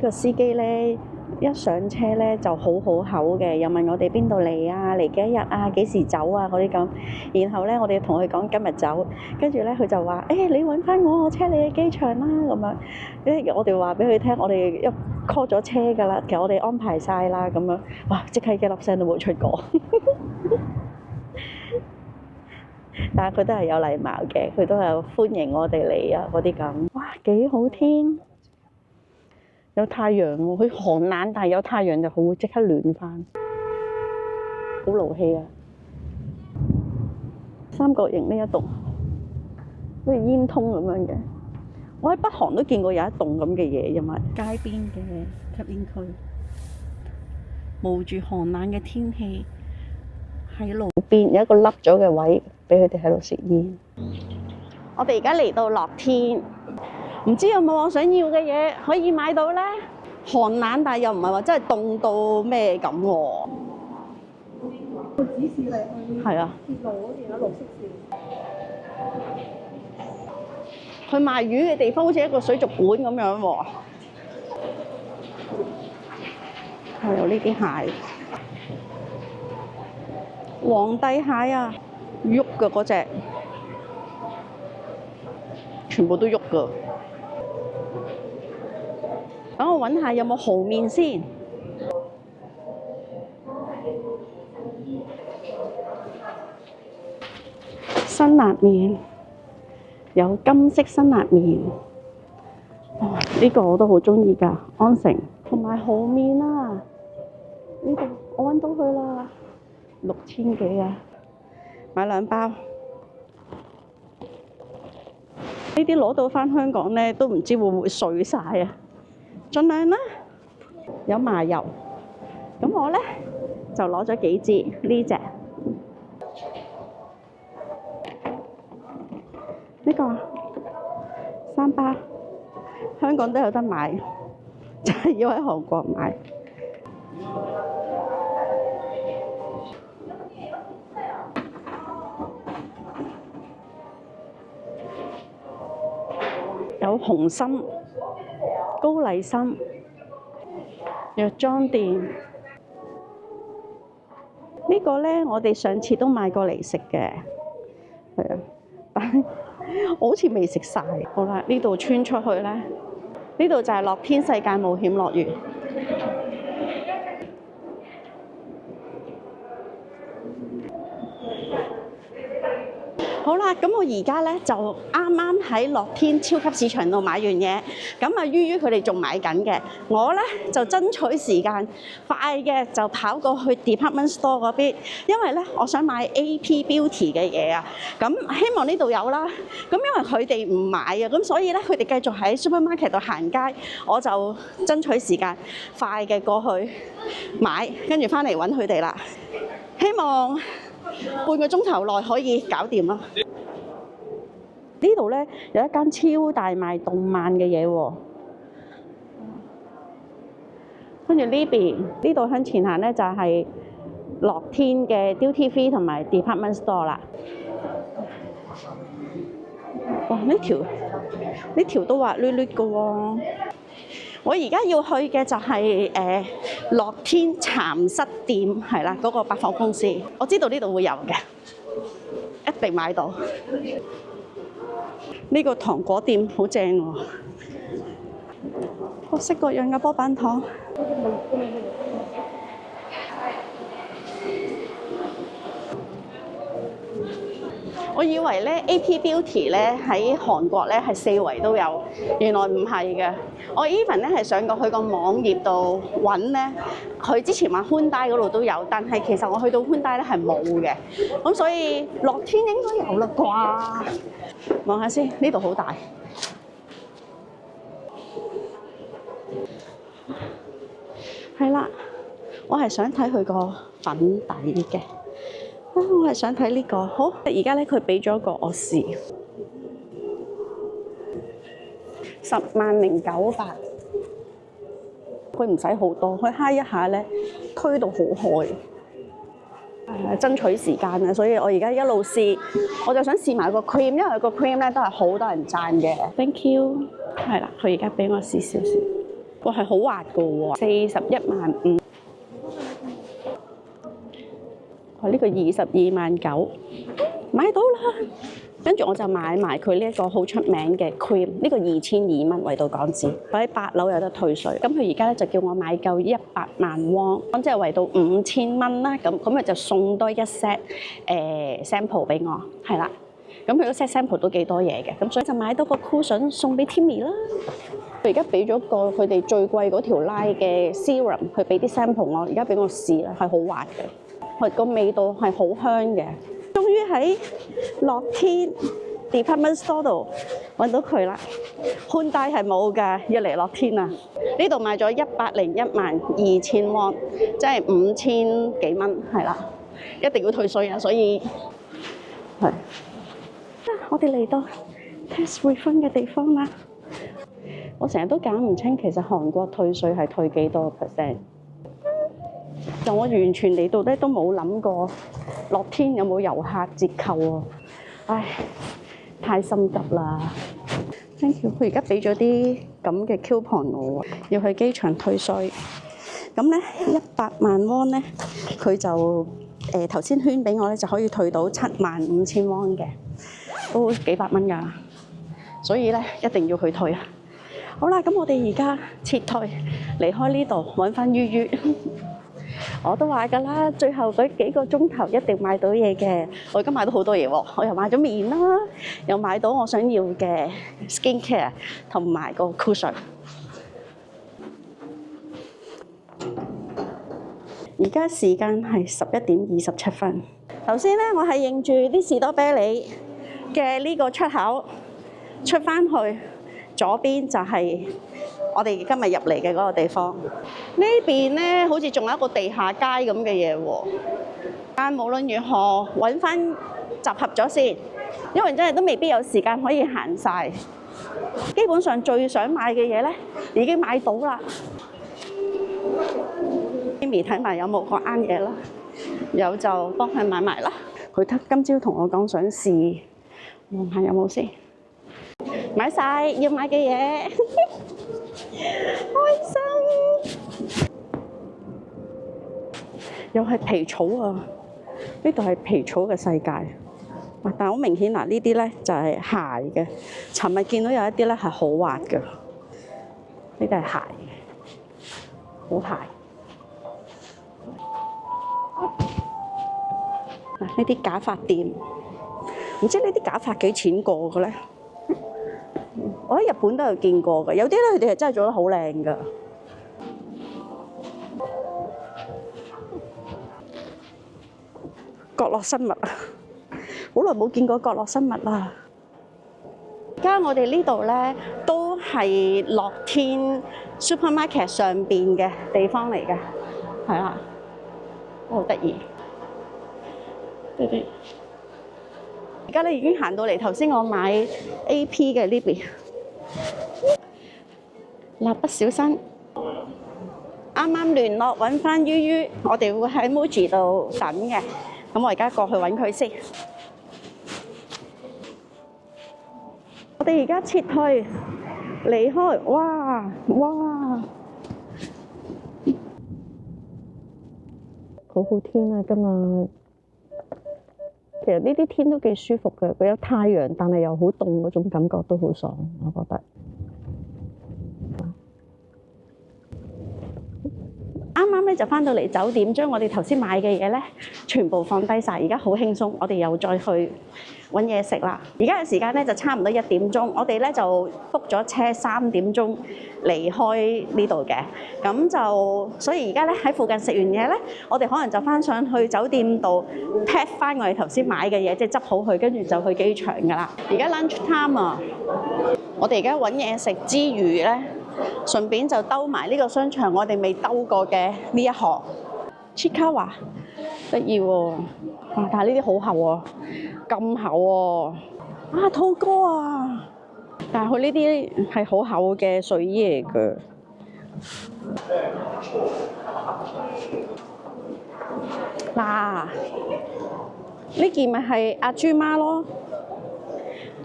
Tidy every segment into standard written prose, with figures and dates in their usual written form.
個司機咧一上車咧就好好口嘅，又問我哋邊度嚟啊，嚟幾多日啊，幾時走啊嗰啲咁。然後咧我哋同佢講今日走，跟住咧佢就話：你揾翻我，我車你去機場啦咁樣。我哋話俾佢聽，我哋一 call 咗車㗎啦，其實我哋安排晒啦咁樣。哇！即刻一粒聲都冇出過。但係佢都係有禮貌嘅，佢都係歡迎我哋嚟啊嗰啲咁。哇！幾好天，有太陽喎，佢寒冷，但係有太陽就好即刻暖翻，好勞氣啊！三角形呢一棟好似煙通咁樣嘅，我喺北韓都見過有一棟咁嘅嘢，因為街邊嘅吸煙區，冒住寒冷嘅天氣，喺路邊有一個凹咗嘅位，俾佢哋喺度食煙。我哋而家嚟到樂天，唔知有冇我想要嘅嘢可以買到咧？寒冷，但係又唔係話真係凍到咩咁喎。佢指示你去係啊，鐵路嗰邊有綠色線。佢賣魚嘅地方好似一個水族館咁樣喎。係有呢啲蟹，皇帝蟹啊，喐㗎嗰隻，全部都喐㗎。等我揾下有冇蠔麵先。辛辣麵，有金色辛辣麵。呢個我都好中意㗎，安城同埋蠔麵啊！呢度我揾到佢啦，6000幾啊！買2包。呢啲攞到返香港咧，都唔知會唔會碎晒啊！盡量啦，有麻油。咁我咧就攞咗幾支呢隻，呢個3包，香港都有得買，就係要喺韓國買。有紅參、高麗參、藥妝店。呢個咧，我哋上次都買過嚟食嘅，係啊，但係我好似未食晒。好啦，呢度穿出去咧，呢度就係樂天世界冒險樂園。好啦，咁我而家咧就啱啱喺樂天超級市場度買完嘢，咁啊於佢哋仲買緊嘅，我咧就爭取時間快嘅就跑過去 department store 嗰邊，因為咧我想買 AP Beauty 嘅嘢啊，咁希望呢度有啦。咁因為佢哋唔買啊，咁所以咧佢哋繼續喺 supermarket 度行街，我就爭取時間快嘅過去買，跟住翻嚟揾佢哋啦。希望半個鐘頭內可以搞掂啦！呢度咧有一間超大賣動漫嘅嘢喎，跟住呢邊呢度向前行咧就係樂天嘅 Duty Free 同埋 Department Store 啦。哇！呢條都滑捋捋嘅喎。我而家要去嘅就係樂天蠶室店，係啦，嗰個百貨公司。我知道呢度會有嘅，一定買到。呢個糖果店好正喎，各式各樣嘅波板糖。我以為咧 AP Beauty 咧喺韓國咧係4圍都有，原來唔係嘅。我 even 咧係上過去個網頁度揾咧，佢之前話 Hyundai 嗰度都有，但係其實我去到 Hyundai 咧係冇嘅。咁所以樂天應該有啦啩？望下先，呢度好大。係啦，我係想睇佢個粉底嘅。我係想睇呢個，好，而家咧佢俾咗個我試，100900，佢唔使好多，佢揩一下咧，推到好開，爭取時間啊！所以我而家一路試，我就想試埋個 cream，因為個 cream 咧都係好多人讚嘅。Thank you， 係啦，佢而家俾我試少少。哇，係好滑㗎喎，41.5萬。哇！呢個22.9萬，買到啦！跟住我就買埋佢呢一個好出名嘅 cream，呢個2200蚊為到港紙，我喺8樓有得退稅。咁佢而家咧就叫我買夠100萬汪，咁即係為到5000蚊啦。咁佢就送多一 set sample 俾我，係啦。咁佢個 set sample 都幾多嘢嘅，咁所以就買多個 cushion 送俾 Timmy 啦。佢而家俾咗個佢哋最貴嗰條拉嘅 serum， 佢俾啲 sample 我，而家俾我試啦，係好滑嘅，佢個味道係好香嘅。終於喺樂天 Department Store 度揾到佢啦。寬帶係冇㗎，要嚟樂天啊！呢度買咗1012000汪，即係5000幾蚊，係啦，一定要退稅啊！所以係。我哋嚟到 tax refund 嘅地方啦。我成日都搞唔清，其實韓國退稅係退幾多 percent？就我完全嚟到咧都冇諗過樂天有冇遊客折扣喎。唉，太心急啦。Thank you，佢而家俾咗啲咁嘅 coupon 我，要去機場退稅。咁咧100萬汪咧，佢就頭先圈俾我咧就可以退到75000汪嘅。都幾百蚊㗎，所以咧一定要去退啊！好啦，咁我哋而家撤退，離開呢度，揾翻於於。我都話㗎啦，最後嗰幾個鐘頭一定買到嘢嘅。我而家買到好多嘢喎，我又買咗麵啦，又買到我想要嘅 skin care 同埋個 cushion。而家時間係11:27。頭先咧，我係認住啲士多啤梨嘅呢個出口出翻去，左邊就係我哋今日入嚟嘅嗰個地方。呢邊咧好似仲有一個地下街咁嘅嘢喎。但無論如何揾翻集合咗先，因為真係都未必有時間可以行晒。基本上最想買嘅嘢咧已經買到啦。Amy 睇埋有冇嗰啱嘢啦，有就幫佢買埋啦。佢今朝同我講想試。望下有冇先，買晒要買嘅嘢，開心！又係皮草啊！呢度係皮草嘅世界。但係好明顯嗱，呢啲咧就係鞋嘅。尋日見到有一啲咧係好滑嘅，呢啲係鞋，好鞋。嗱，呢啲假髮店。唔知呢啲假髮幾錢個嘅咧？我喺日本都有見過嘅，有啲咧佢哋係真係做得好靚㗎。角落生物啊！好耐冇見過角落生物啦。而家我哋呢度咧都係樂天 supermarket 上邊嘅地方嚟嘅，係啦，好得意。而家咧已經行到嚟頭先我買 AP 嘅呢邊，蠟筆小新啱啱聯絡揾翻於於，我哋會喺 Muji 度等嘅。咁我而家過去揾佢先。我哋而家撤退離開，哇！好好天啊，今日。其實呢啲天都幾舒服嘅，佢有太陽，但係又好凍嗰種感覺都好爽，我覺得。啱啱咧就翻到嚟酒店，將我哋頭先買嘅嘢咧全部放低晒，而家好輕鬆，我哋又再去揾嘢食啦。而家嘅時間咧就差唔多1點鐘，我哋咧就 book 咗車3點鐘離開呢度嘅，咁就所以而家咧喺附近食完嘢咧，我哋可能就翻上去酒店度 pack 翻我哋頭先買嘅嘢，即係執好佢，跟住就去機場㗎啦。而家 lunch time 啊，我哋而家揾嘢食之餘咧，順便就兜埋呢個商場我哋未兜過嘅呢一行 Chiikawa， 得意喎！哇，但係呢啲好厚喎，咁厚喎！啊，兔哥啊！但係佢呢啲係好厚嘅睡衣嚟嘅。嗱，呢件咪係阿豬媽咯。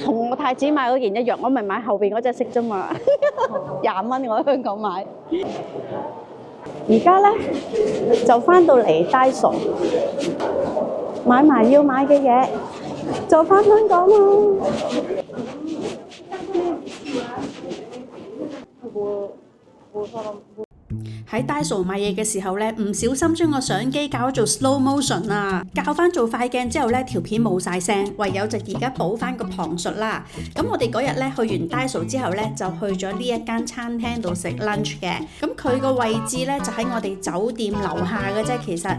同我太子買嗰件一樣，我咪買後邊嗰隻色啫嘛，20蚊我喺香港買。而家咧就翻到嚟Daiso，買埋要買嘅嘢，就翻香港咯。喺Daiso買嘢嘅時候咧，唔小心將個相機校咗做 slow motion 啊！校翻做快鏡之後咧，條片冇晒聲，唯有就而家補翻個旁述啦。咁我哋嗰日咧去完Daiso之後咧，就去咗呢一間餐廳度食 lunch 嘅。咁佢個位置咧就喺我哋酒店樓下嘅啫。其實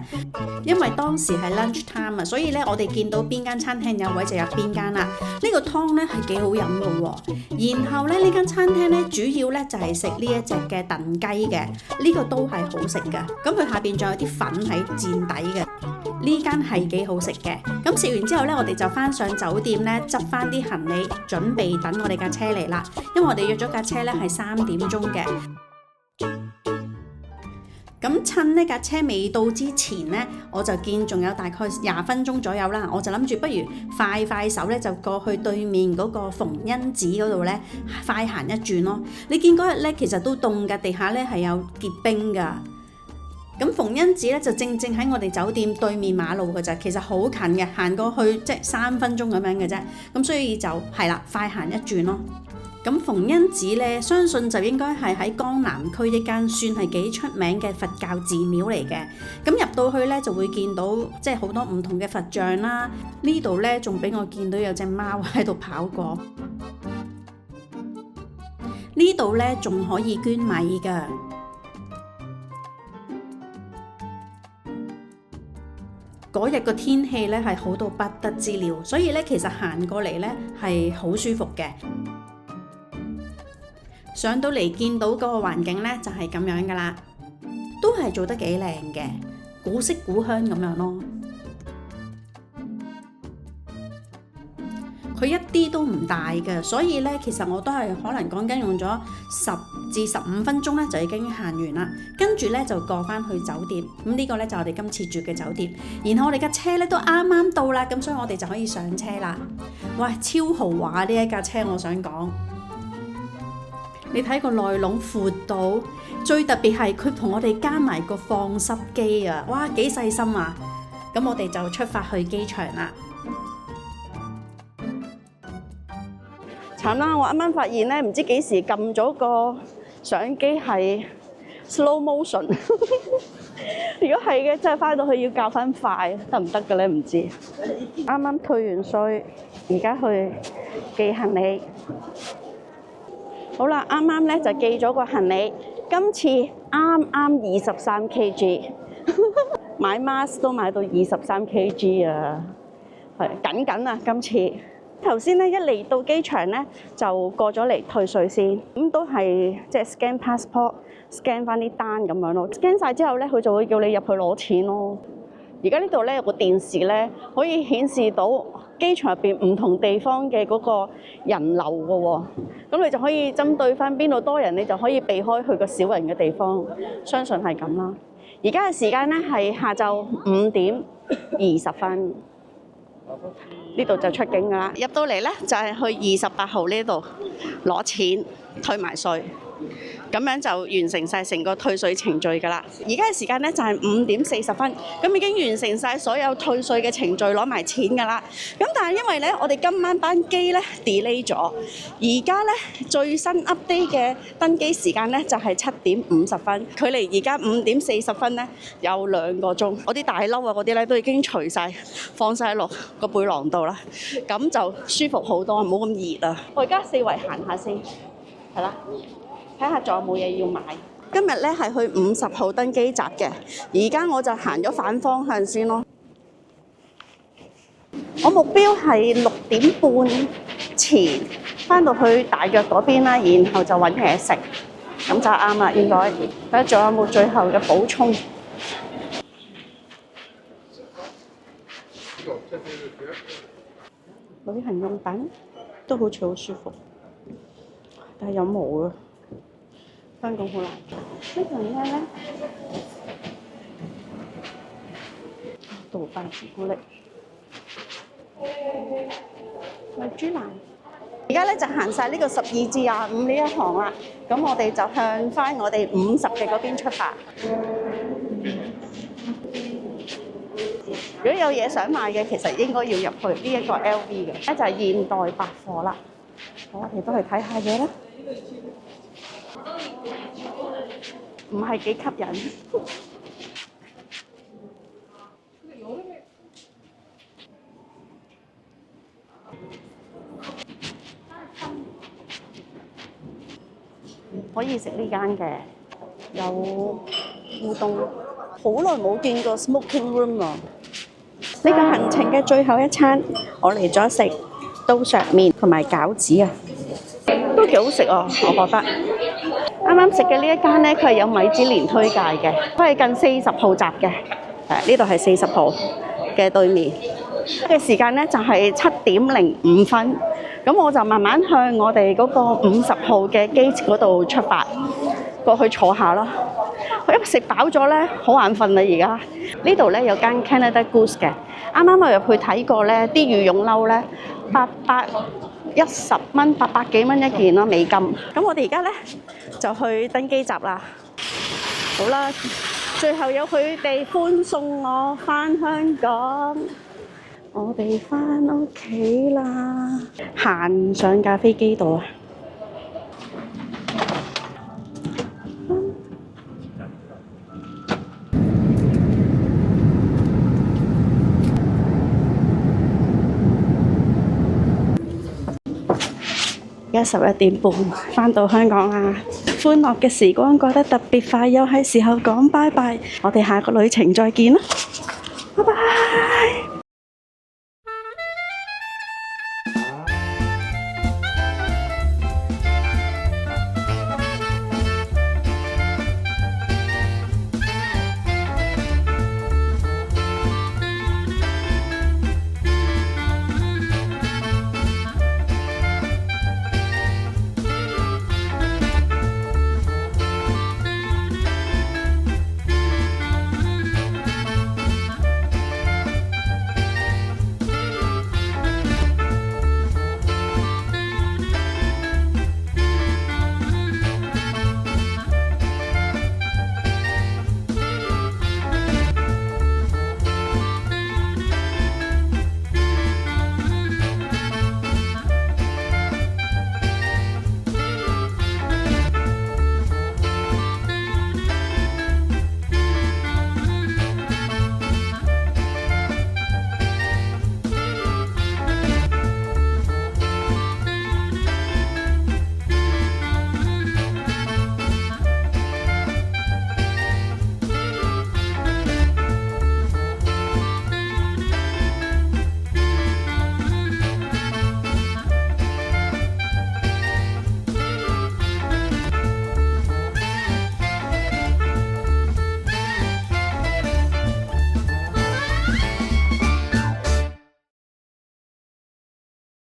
因為當時係 lunch time 啊，所以咧我哋見到邊間餐廳有位就入邊間啦。呢個湯咧係幾好飲嘅喎。然後咧呢間餐廳咧主要咧就係食呢一隻嘅燉雞嘅。呢個都係好食嘅，咁佢下邊仲有啲粉喺墊底嘅，呢間係幾好食嘅。咁食完之後呢，我哋就翻上酒店呢，執翻啲行李，準備等我哋架車嚟啦。因為我哋約咗架車呢係3點鐘嘅。咁趁呢架車未到之前呢，我就見仲有大概20分鐘左右啦，我就諗住不如快手咧就過去對面嗰個馮恩寺嗰度咧快行一轉咯。你見嗰日咧其實都凍㗎，地下咧係有結冰㗎。咁馮恩寺咧就正喺我哋酒店對面馬路㗎咋，其實好近嘅，行過去即係3分鐘咁樣嘅啫。咁所以就係啦，快行一轉咯。咁馮恩寺咧，相信就應該係喺江南區一間算係幾出名嘅佛教寺廟嚟嘅。咁入到去咧，就會見到即係好多唔同嘅佛像啦。呢度咧仲俾我見到有隻貓喺度跑過。呢度咧仲可以捐米㗎。嗰日個天氣咧係好到不得之了，所以咧其實行過嚟咧係好舒服嘅。上到嚟見到嗰個環境咧就係咁樣噶啦，都係做得幾靚嘅，古色古香咁樣咯。佢一啲都唔大嘅，所以咧其實我都係可能講緊用咗10至15分鐘咧就已經行完啦。跟住咧就過翻去酒店，咁呢個咧就我哋今次住嘅酒店。然後我哋架車咧都啱啱到啦，咁所以我哋就可以上車啦。哇，超豪華呢一架車，我想講。你睇個內籠闊到，最特別係佢同我哋加埋個放濕機啊！哇，幾細心啊！咁我哋就出發去機場啦。慘啦！我啱啱發現咧，唔知幾時撳咗個相機係 slow motion。如果係嘅，真係翻到去要校翻快，得唔得嘅咧？唔知。啱啱退完稅，而家去寄行李。好啦，啱啱咧就寄咗個行李，今次啱23 kg， 買 mask 都買到23 kg 啊，係緊啊！今次頭先咧一嚟到機場咧就過咗嚟退稅先，咁都係即係 scan passport、scan 翻啲單咁樣咯。scan 晒之後咧，佢就會叫你入去攞錢咯。而家呢度咧有個電視咧，可以顯示到機場入邊唔同地方嘅嗰個人流嘅喎，咁你就可以針對翻邊度多人，你就可以避開去個少人嘅地方。相信係咁啦。而家嘅時間咧係下晝5點20分，呢度就出境㗎啦。入到嚟咧就係去28號呢度攞錢退埋稅。咁樣就完成晒成個退稅程序㗎啦。而家嘅時間咧就係5點40分，咁已經完成晒所有退稅嘅程序，攞埋錢㗎啦。咁但係因為咧，我哋今晚班機咧 delay 咗，而家咧最新 update 嘅登機時間咧就係7點50分，距離而家5點40分咧有2個鐘。我啲大褸啊嗰啲咧都已經除晒，放晒落個背囊度啦，咁就舒服好多，冇咁熱啊。我而家四圍行下先，係啦。睇下仲有冇嘢要買。今日咧係去50號登機閘嘅，而家我就行咗反方向先咯。我目標係6點半前翻到去大約嗰邊啦，然後就揾嘢食，咁就啱啦。應該睇下仲有冇最後嘅補充。旅行用品都好似好舒服，但係有毛啊！香港好難做。呢樣咩咧？杜拜朱古力，麗珠蘭而家咧就行晒呢個12至25呢一行啦，咁我哋就向翻我哋50嘅嗰邊出發。如果有嘢想買嘅，其實應該要入去呢一個 LV 嘅，咧就係現代百貨啦。我哋都去睇下嘢啦，唔係幾吸引。可以食呢間嘅，有烏冬，好耐冇見過 smoking room 啊！呢個行程嘅最後一餐，我嚟咗食刀削麵同埋餃子啊，都幾好食啊！我覺得啱啱食嘅呢一間咧，佢係有米芝蓮推介嘅，佢係近40號閘嘅，呢度係40號嘅對面。嘅時間咧就係7點05分，咁我就慢慢向我哋嗰個50號嘅 gate 嗰度出發，過去坐下咯。我因為食飽咗咧，好眼瞓啦而家。呢度咧有間 Canada Goose 嘅，啱啱我入去睇過咧，啲羽絨褸咧810蚊，800幾蚊一件咯美金。咁我哋而家咧就去登機閘啦。好啦，最後有佢哋歡送我返香港。我哋返屋企啦，行上架飛機度啊！而家11點半，返到香港啦！歡樂嘅時光過得特別快，又係時候講拜拜。我哋下個旅程再見啦，拜拜！